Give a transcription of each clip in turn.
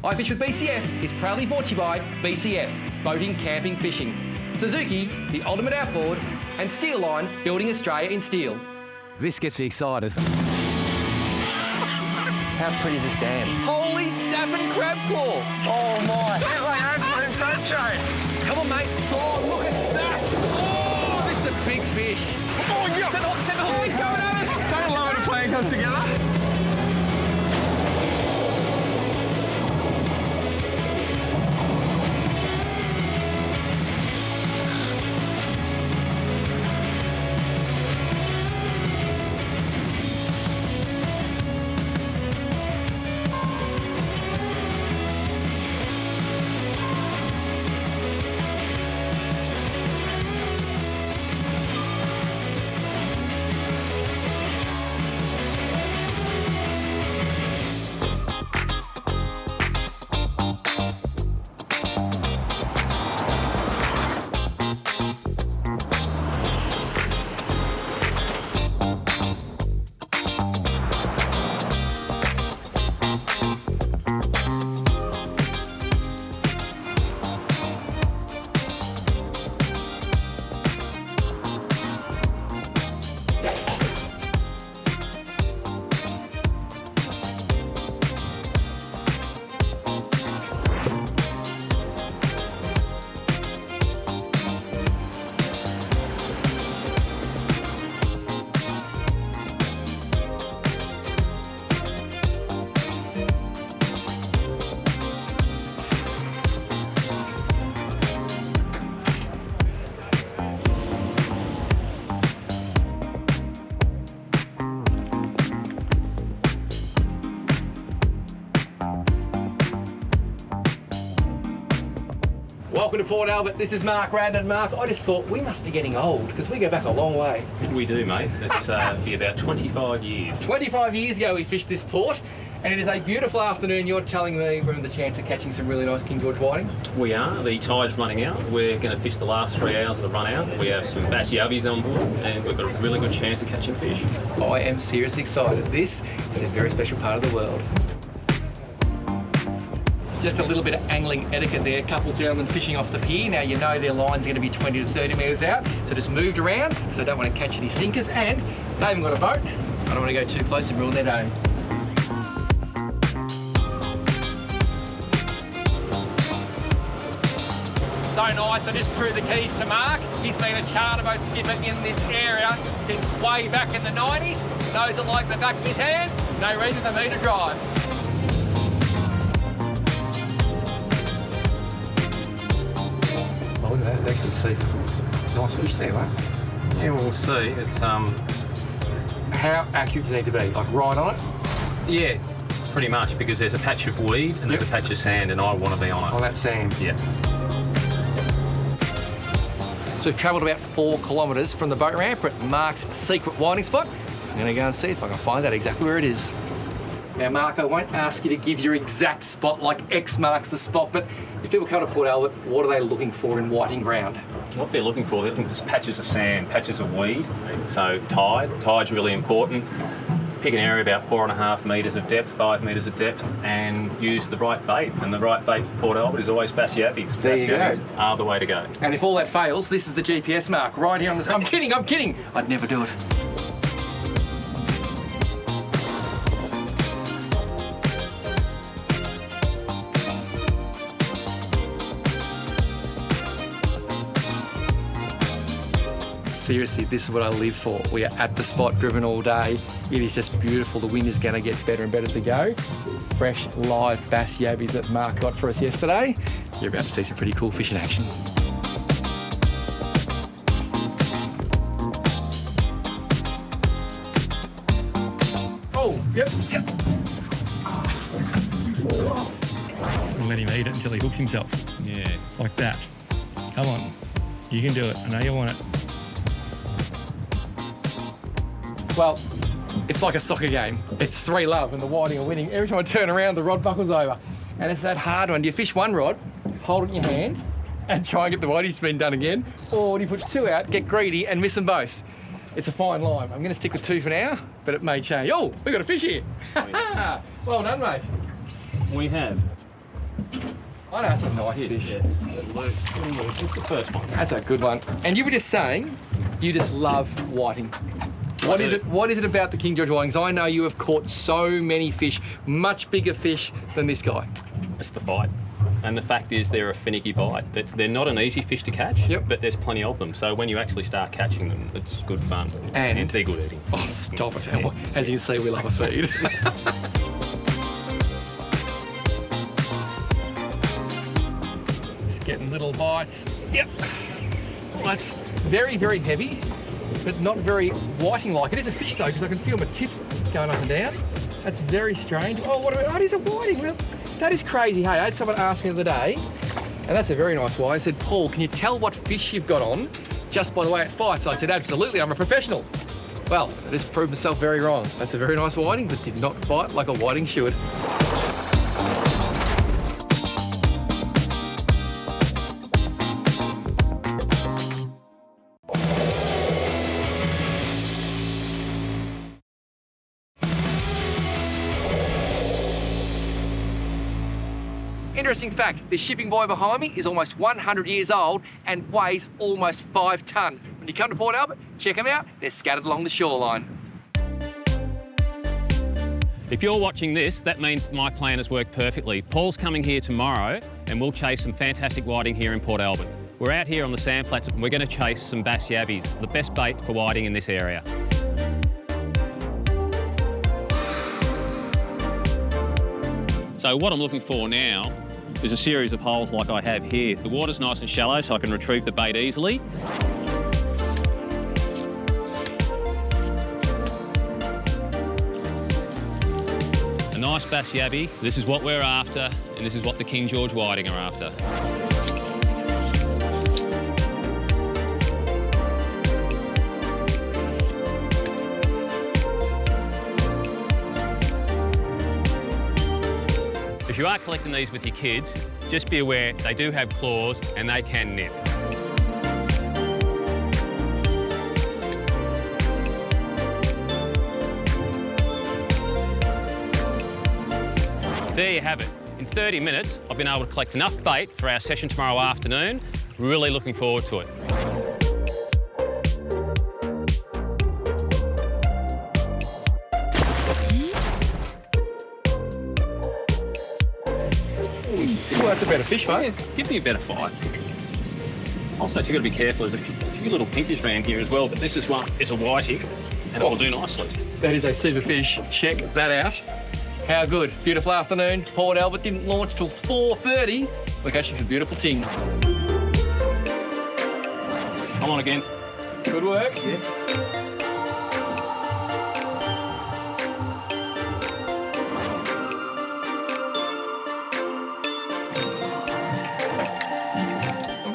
iFish with BCF is proudly brought to you by BCF, Boating, Camping, Fishing, Suzuki, the ultimate outboard, and Steel Line, building Australia in steel. This gets me excited. How pretty is this dam? Holy snapping crab claw! Oh my! That's like absolute sunshine! Come on, mate! Oh, look at that! Oh, this is a big fish! Oh, yeah! Send the hook, he's coming at us! Don't love when a plan comes together. Welcome to Port Albert. This is Mark Radden. Mark, I just thought we must be getting old because we go back a long way. We do, mate. It's be about 25 years. 25 years ago we fished this port, and it is a beautiful afternoon. You're telling me we're in the chance of catching some really nice King George whiting? We are. The tide's running out. We're going to fish the last 3 hours of the run out. We have some Bass Yabbies on board, and we've got a really good chance of catching fish. I am seriously excited. This is a very special part of the world. Just a little bit of angling etiquette there. A couple of gentlemen fishing off the pier. Now you know their line's going to be 20 to 30 metres out, so just moved around because I don't want to catch any sinkers, and they haven't got a boat. I don't want to go too close and ruin their day. So nice. I just threw the keys to Mark. He's been a charter boat skipper in this area since way back in the 90s. Knows it like the back of his hand. No reason for me to drive. Oh, look at that. It actually sees a nice fish there, mate. Yeah, we'll see. It's How accurate do you need to be? Like right on it? yeah, pretty much, because there's a patch of weed and there's a patch of sand, and I want to be on it. On that sand. Yeah. So we've travelled about 4 kilometres from the boat ramp at Mark's secret whiting spot. I'm going to go and see if I can find out exactly where it is. Now, Mark, I won't ask you to give your exact spot like X marks the spot, but if people come to Port Albert, what are they looking for in whiting ground? What they're looking for patches of sand, patches of weed. So tide's really important. Pick an area about 4.5 metres of depth, 5 metres of depth, and use the right bait. And the right bait for Port Albert is always Bass Yabbies. There you Bass go. Yabbies are the way to go. And if all that fails, this is the GPS mark right here on the screen. I'm kidding. I'd never do it. Seriously, this is what I live for. We are at the spot, driven all day. It is just beautiful. The wind is going to get better and better to go. Fresh, live Bass Yabbies that Mark got for us yesterday. You're about to see some pretty cool fish in action. Oh, yep. We'll let him eat it until he hooks himself. Yeah. Like that. Come on. You can do it. I know you want it. Well, it's like a soccer game. It's 3-love and the whiting are winning. Every time I turn around, the rod buckles over. And it's that hard one. Do you fish one rod, hold it in your hand, and try and get the whiting spin done again? Or do you push 2 out, get greedy, and miss them both? It's a fine line. I'm going to stick with 2 for now, but it may change. Oh, we've got a fish here. Well done, mate. We have. I know, that's a nice fish. It's the first one. That's a good one. And you were just saying, you just love whiting. What is it about the King George whiting? 'Cause I know you have caught so many fish, much bigger fish than this guy. It's the fight. And the fact is they're a finicky bite. They're not an easy fish to catch, but there's plenty of them. So when you actually start catching them, it's good fun. And they're good eating. Oh, stop it. As you can see, we love a feed. Just getting little bites. Yep. Well, that's very, very heavy, but not very whiting-like. It is a fish, though, because I can feel my tip going up and down. That's very strange. Oh, it is a whiting. That is crazy. Hey, I had someone ask me the other day, and that's a very nice white. I said, Paul, can you tell what fish you've got on just by the way it fights? I said, absolutely, I'm a professional. Well, I just proved myself very wrong. That's a very nice whiting, but did not fight like a whiting should. Interesting fact, this shipping boy behind me is almost 100 years old and weighs almost 5 tonne. When you come to Port Albert, check them out. They're scattered along the shoreline. If you're watching this, that means my plan has worked perfectly. Paul's coming here tomorrow and we'll chase some fantastic whiting here in Port Albert. We're out here on the sand flats and we're going to chase some Bass Yabbies, the best bait for whiting in this area. So what I'm looking for now is a series of holes like I have here. The water's nice and shallow so I can retrieve the bait easily. A nice Bass Yabby, this is what we're after, and this is what the King George whiting are after. If you are collecting these with your kids, just be aware they do have claws and they can nip. There you have it. In 30 minutes, I've been able to collect enough bait for our session tomorrow afternoon. Really looking forward to it. Well, that's a better fish, mate. Yeah, give me a better fight. Also, you've got to be careful. There's a few little pinkies around here as well, but this is one is a whiting, and it will do nicely. That is a super fish. Check that out. How good. Beautiful afternoon. Port Albert didn't launch till 4:30. We're catching some beautiful ting. Come on again. Good work. Yeah.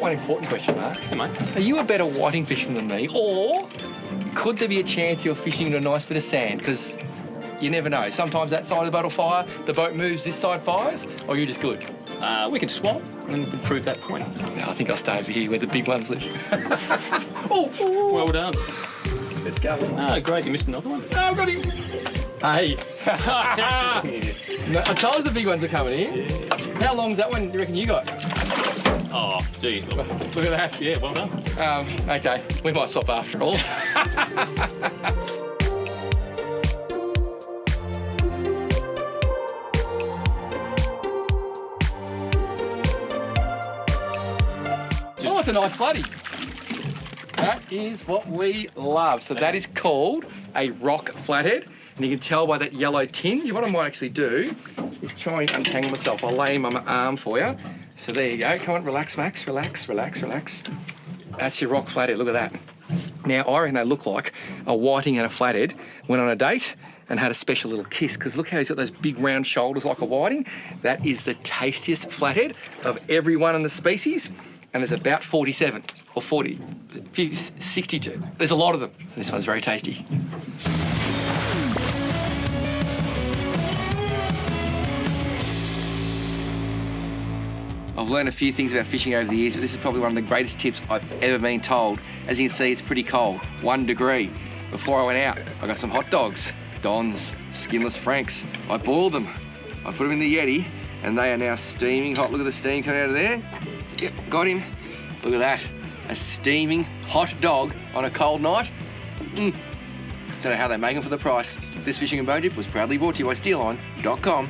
One important question, Mark. Hey, mate. Are you a better whiting fisherman than me, or could there be a chance you're fishing in a nice bit of sand? Because you never know. Sometimes that side of the boat will fire, the boat moves, this side fires, or you're just good. We could swap and prove that point. No, I think I'll stay over here where the big ones live. Oh, well done. Let's go. Oh, great. You missed another one. Oh, I've got him. Hey. No, I told you the big ones are coming in. Yeah. How long's that one do you reckon you got? Oh, geez. Look at that. Yeah, well done. Okay. We might swap after all. Oh, it's a nice bloody. That is what we love. So that is called a rock flathead. And you can tell by that yellow tinge. What I might actually do is try and untangle myself. I'll lay him on my arm for you. So there you go. Come on, relax, Max. Relax, relax, relax. That's your rock flathead. Look at that. Now, I reckon they look like a whiting and a flathead went on a date and had a special little kiss, because look how he's got those big round shoulders like a whiting. That is the tastiest flathead of every one in the species. And there's about 47 or 40, 62. There's a lot of them. This one's very tasty. I've learned a few things about fishing over the years, but this is probably one of the greatest tips I've ever been told. As you can see, it's pretty cold, 1 degree. Before I went out, I got some hot dogs, Don's, skinless Franks. I boiled them. I put them in the Yeti, and they are now steaming hot. Look at the steam coming out of there. Yep, got him. Look at that. A steaming hot dog on a cold night. Don't know how they make them for the price. This fishing and bone dip was proudly brought to you by steelon.com.au.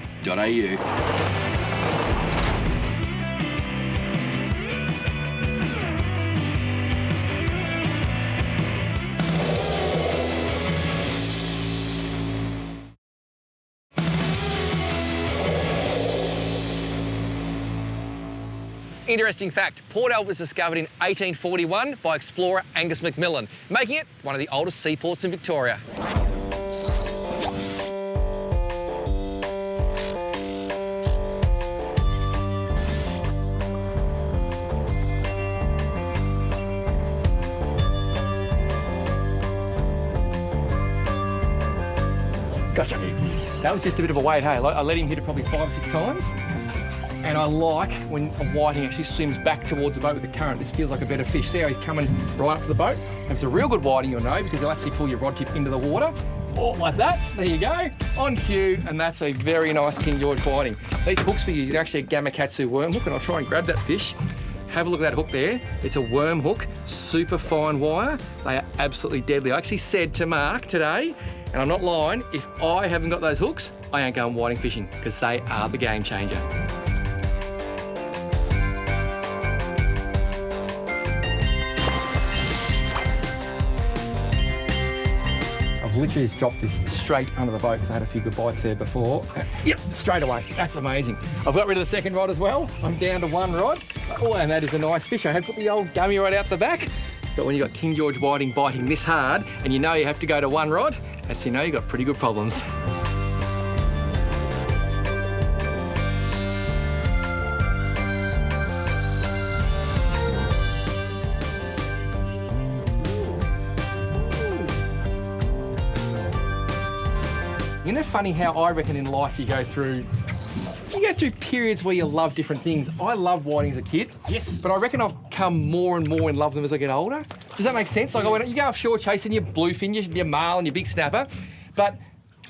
Interesting fact, Port Albert was discovered in 1841 by explorer Angus Macmillan, making it one of the oldest seaports in Victoria. Gotcha. That was just a bit of a wait, hey? I let him hit it probably 5 or 6 times. And I like when a whiting actually swims back towards the boat with the current. This feels like a better fish. See how he's coming right up to the boat? If it's a real good whiting, you'll know, because he'll actually pull your rod tip into the water. Oh, like that. There you go. On cue, and that's a very nice King George whiting. These hooks we use are actually a Gamakatsu worm hook, and I'll try and grab that fish. Have a look at that hook there. It's a worm hook, super fine wire. They are absolutely deadly. I actually said to Mark today, and I'm not lying, if I haven't got those hooks, I ain't going whiting fishing, because they are the game changer. Literally just dropped this straight under the boat because I had a few good bites there before. Yep, straight away. That's amazing. I've got rid of the second rod as well. I'm down to 1 rod. Oh, and that is a nice fish. I had put the old gummy rod out the back. But when you've got King George whiting biting this hard and you know you have to go to 1 rod, that's you know you've got pretty good problems. Isn't it funny how I reckon in life you go through periods where you love different things. I loved whiting as a kid. Yes. But I reckon I've come more and more in love with them as I get older. Does that make sense? Like you go offshore chasing your bluefin, your marlin, your big snapper, but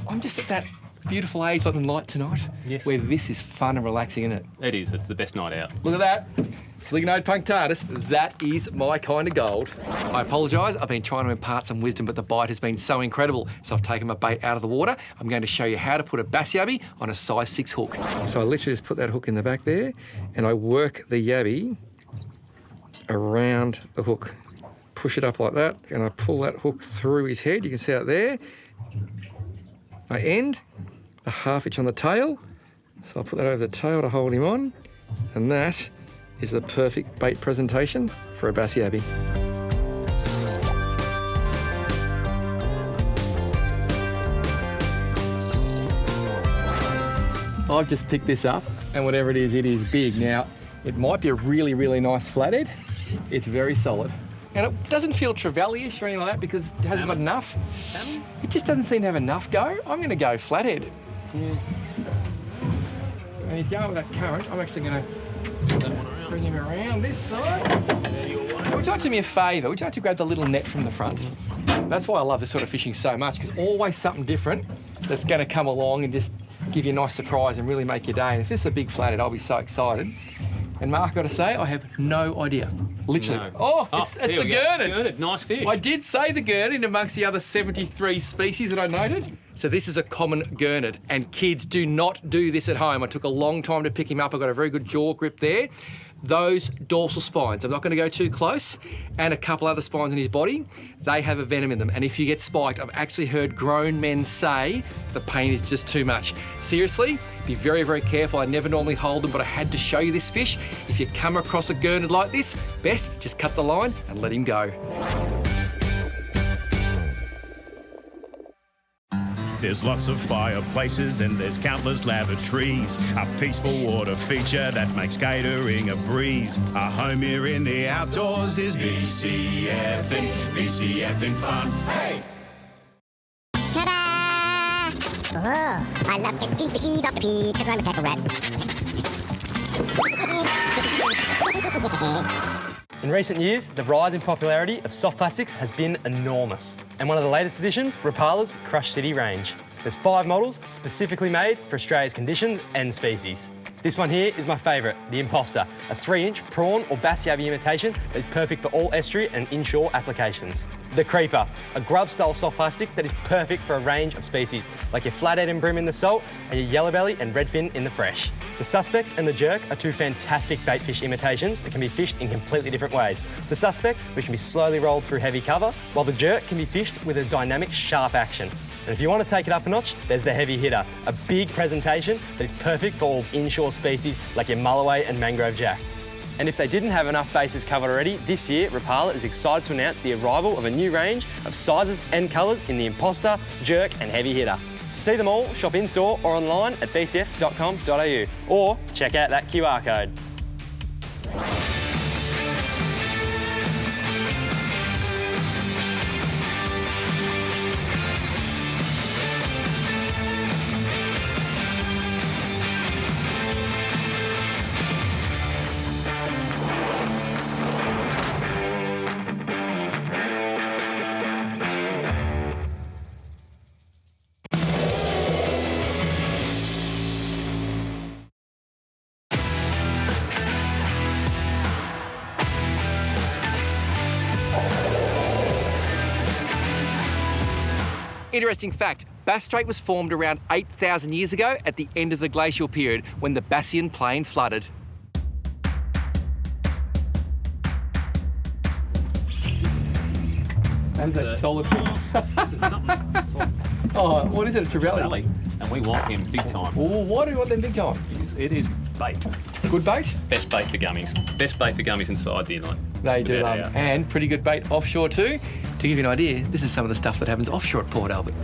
I'm just at that beautiful age like the night tonight where this is fun and relaxing, isn't it? It is. It's the best night out. Look at that. Slignode punctatus, that is my kind of gold. I apologise, I've been trying to impart some wisdom, but the bite has been so incredible. So I've taken my bait out of the water. I'm going to show you how to put a Bass Yabbie on a size 6 hook. So I literally just put that hook in the back there and I work the Yabbie around the hook. Push it up like that and I pull that hook through his head. You can see out there. I end a 1/2 inch on the tail. So I'll put that over the tail to hold him on. And that is the perfect bait presentation for a Bass Yabbie. I've just picked this up and whatever it is big. Now, it might be a really, really nice flathead. It's very solid. And it doesn't feel trevally-ish or anything like that because it hasn't got enough. Salmon? It just doesn't seem to have enough go. I'm going to go flathead. Yeah. And he's going with that current. I'm actually going to bring him around this side. Would you like to do me a favour? Would you like to grab the little net from the front? That's why I love this sort of fishing so much, because always something different that's going to come along and just give you a nice surprise and really make your day. And if this is a big flathead, I'll be so excited. And Mark, I've got to say, I have no idea. Literally. No. Oh, it's the gurnard. Gurnard, nice fish. I did say the gurnard in amongst the other 73 species that I noted. So this is a common gurnard, and kids do not do this at home. I took a long time to pick him up. I got a very good jaw grip there. Those dorsal spines, I'm not going to go too close, and a couple other spines in his body, they have a venom in them. And if you get spiked, I've actually heard grown men say the pain is just too much. Seriously, be very, very careful. I never normally hold them, but I had to show you this fish. If you come across a gurnard like this, best just cut the line and let him go. There's lots of fireplaces and there's countless lavatories. A peaceful water feature that makes catering a breeze. Our home here in the outdoors is BCFing fun. Hey! Ta-da! Oh, I love catching fishies off the pea because I'm a tackle rat. In recent years, the rise in popularity of soft plastics has been enormous. And one of the latest additions, Rapala's Crush City range. There's 5 models specifically made for Australia's conditions and species. This one here is my favourite, the Imposter, a 3-inch prawn or Bass Yabby imitation that is perfect for all estuary and inshore applications. The Creeper, a grub-style soft plastic that is perfect for a range of species, like your flathead and brim in the salt and your yellow belly and redfin in the fresh. The Suspect and the Jerk are 2 fantastic bait fish imitations that can be fished in completely different ways. The Suspect, which can be slowly rolled through heavy cover, while the Jerk can be fished with a dynamic, sharp action. And if you want to take it up a notch, there's the Heavy Hitter, a big presentation that is perfect for all inshore species like your mulloway and mangrove jack. And if they didn't have enough bases covered already, this year Rapala is excited to announce the arrival of a new range of sizes and colours in the Imposter, Jerk and Heavy Hitter. To see them all, shop in-store or online at bcf.com.au or check out that QR code. Interesting fact, Bass Strait was formed around 8,000 years ago at the end of the glacial period when the Bassian Plain flooded. That is a solid fish. Oh, what is it, a trevally? And we want him big time. Oh, why do you want them big time? It is bait. Good bait? Best bait for gummies. Best bait for gummies inside the inlet. They do Without love a it. doubt. And pretty good bait offshore too. To give you an idea, this is some of the stuff that happens offshore at Port Albert.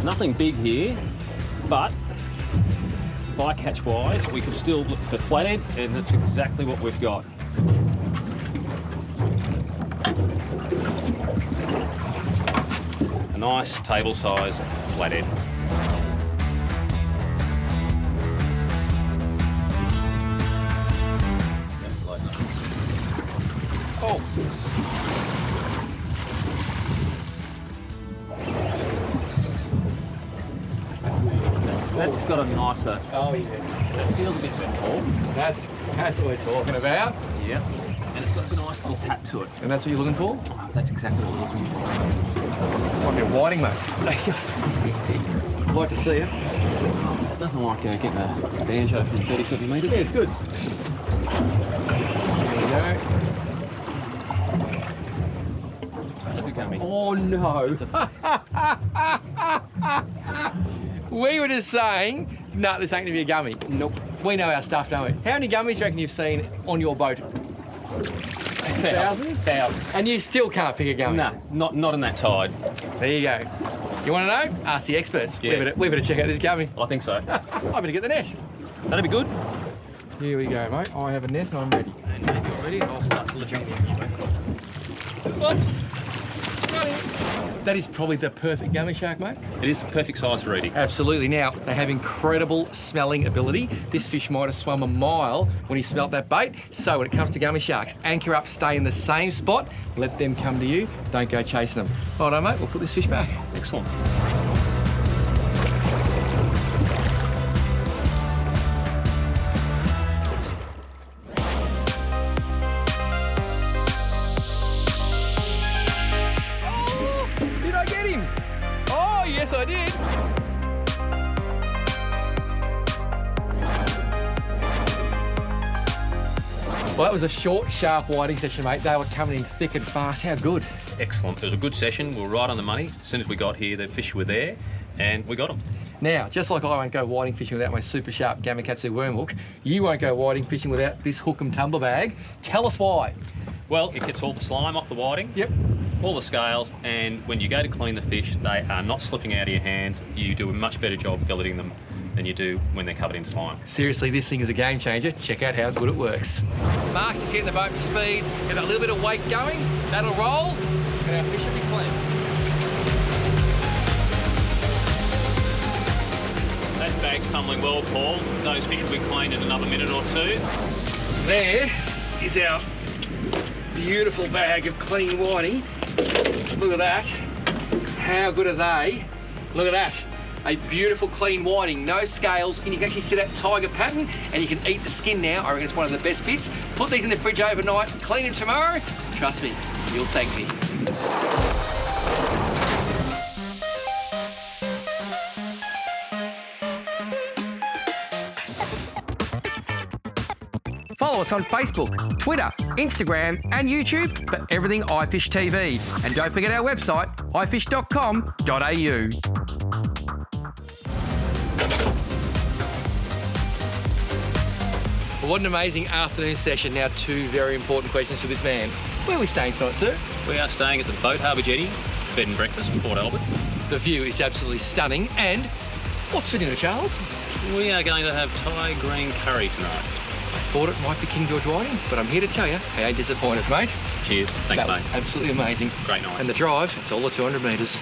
Nothing big here, but bycatch wise, we could still look for flathead, and that's exactly what we've got. A nice table size flathead. Oh. That's got a nicer, Oh yeah. that feels a bit more. That's what we're talking about. Yeah. And it's got a nice little tap to it. And that's what you're looking for? Oh, that's exactly what we're looking for. Might be a whiting, mate. I'd like to see it. Nothing like getting a banjo from 37 metres. Yeah, it's good. There That's a gummy. we go. Oh no. We were just saying, no, this ain't gonna be a gummy. Nope. We know our stuff, don't we? How many gummies do you reckon you've seen on your boat? Thousands? Thousands. And you still can't pick a gummy? Nah, not in that tide. There you go. You want to know? Ask the experts. Yeah. We better check out this gummy. I think so. I better get the net. That'd be good. Here we go, mate. I have a net and I'm ready. And when you're ready, I'll start to lift you. Whoops. Got him. That is probably the perfect gummy shark, mate. It is the perfect size for eating. Absolutely. Now, they have incredible smelling ability. This fish might have swum a mile when he smelt that bait. So when it comes to gummy sharks, anchor up, stay in the same spot, let them come to you. Don't go chasing them. All right, mate, we'll put this fish back. Excellent. Did I get him? Oh, yes, I did. Well, that was a short, sharp whiting session, mate. They were coming in thick and fast. How good. Excellent. It was a good session. We were right on the money. As soon as we got here, the fish were there, and we got them. Now, just like I won't go whiting fishing without my super sharp Gamakatsu worm hook, you won't go whiting fishing without this hook and tumbler bag. Tell us why. Well, it gets all the slime off the whiting, Yep. all the scales, and when you go to clean the fish, they are not slipping out of your hands. You do a much better job filleting them than you do when they're covered in slime. Seriously, this thing is a game changer. Check out how good it works. Mark's just getting the boat to speed, get a little bit of weight going, that'll roll, and our fish will be clean. well, Paul. Those fish will be cleaned in another minute or two. There is our beautiful bag of clean whiting. Look at that. How good are they? Look at that. A beautiful clean whiting, no scales, and you can actually see that tiger pattern, and you can eat the skin now. I reckon it's one of the best bits. Put these in the fridge overnight, clean them tomorrow. Trust me, you'll thank me. Follow us on Facebook, Twitter, Instagram and YouTube for everything IFISHTV. And don't forget our website, ifish.com.au. Well, what an amazing afternoon session. Now, two very important questions for this man. Where are we staying tonight, sir? We are staying at the Boat Harbour Jetty, bed and breakfast in Port Albert. The view is absolutely stunning. And what's for dinner, Charles? We are going to have Thai green curry tonight. I thought it might be King George whiting, but I'm here to tell you, I ain't disappointed, mate. Cheers. Thanks, That was mate. absolutely amazing. Great night. And the drive, it's all the 200 metres.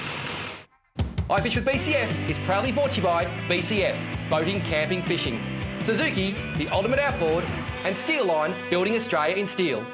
iFish with BCF is proudly brought to you by BCF, Boating, Camping, Fishing, Suzuki, the ultimate outboard, and Steel Line, building Australia in steel.